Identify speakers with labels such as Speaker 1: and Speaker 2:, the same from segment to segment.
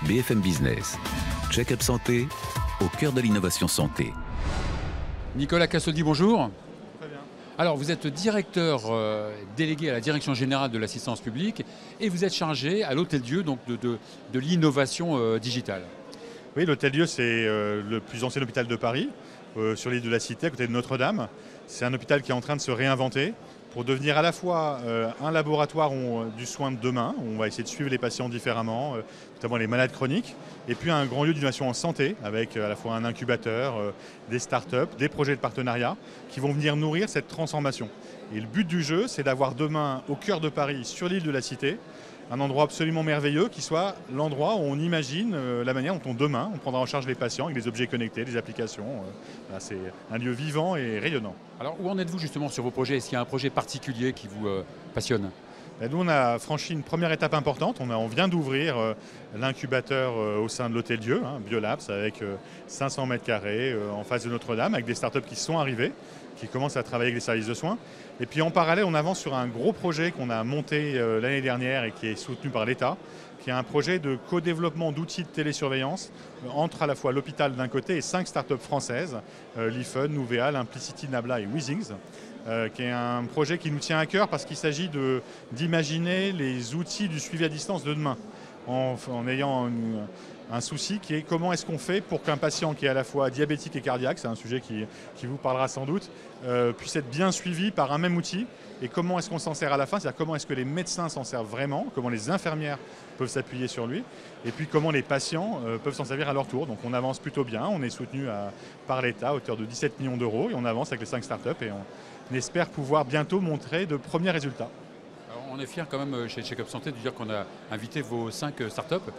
Speaker 1: BFM Business. Check-up santé, au cœur de l'innovation santé.
Speaker 2: Nicolas Cassodi, bonjour.
Speaker 3: Très bien.
Speaker 2: Alors, vous êtes directeur délégué à la direction générale de l'assistance publique et vous êtes chargé à l'Hôtel-Dieu donc de l'innovation digitale.
Speaker 3: Oui, l'Hôtel-Dieu, c'est le plus ancien hôpital de Paris, sur l'île de la Cité, à côté de Notre-Dame. C'est un hôpital qui est en train de se réinventer pour devenir à la fois un laboratoire du soin de demain, où on va essayer de suivre les patients différemment, notamment les malades chroniques, et puis un grand lieu d'innovation en santé, avec à la fois un incubateur, des startups, des projets de partenariat, qui vont venir nourrir cette transformation. Et le but du jeu, c'est d'avoir demain, au cœur de Paris, sur l'île de la Cité, un endroit absolument merveilleux qui soit l'endroit où on imagine la manière dont demain on prendra en charge les patients avec des objets connectés, des applications. C'est un lieu vivant et rayonnant.
Speaker 2: Alors, où en êtes-vous justement sur vos projets? Est-ce qu'il y a un projet particulier qui vous passionne?
Speaker 3: Nous, on a franchi une première étape importante. On vient d'ouvrir l'incubateur au sein de l'Hôtel-Dieu, Biolabs, avec 500 mètres carrés en face de Notre-Dame, avec des startups qui sont arrivées, qui commencent à travailler avec les services de soins. Et puis en parallèle, on avance sur un gros projet qu'on a monté l'année dernière et qui est soutenu par l'État, qui est un projet de co-développement d'outils de télésurveillance entre à la fois l'hôpital d'un côté et 5 startups françaises, l'IFUN, Nouvéal, Implicity, Nabla et Weezings, qui est un projet qui nous tient à cœur parce qu'il s'agit d'imaginer les outils du suivi à distance de demain, en ayant un souci qui est comment est-ce qu'on fait pour qu'un patient qui est à la fois diabétique et cardiaque, c'est un sujet qui vous parlera sans doute, puisse être bien suivi par un même outil, et comment est-ce qu'on s'en sert à la fin, c'est-à-dire comment est-ce que les médecins s'en servent vraiment, comment les infirmières peuvent s'appuyer sur lui, et puis comment les patients peuvent s'en servir à leur tour. Donc on avance plutôt bien, on est soutenu par l'État à hauteur de 17 millions d'euros, et on avance avec les 5 startups, et on espère pouvoir bientôt montrer de premiers résultats.
Speaker 2: Alors, on est fiers quand même chez Check-up Santé de dire qu'on a invité vos 5 startups.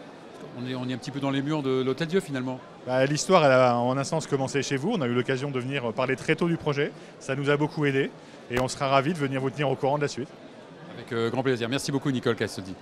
Speaker 2: On est un petit peu dans les murs de l'Hôtel-Dieu finalement.
Speaker 3: L'histoire, elle a en un sens commencé chez vous. On a eu l'occasion de venir parler très tôt du projet. Ça nous a beaucoup aidé et on sera ravis de venir vous tenir au courant de la suite.
Speaker 2: Avec grand plaisir. Merci beaucoup Nicolas Cassodi.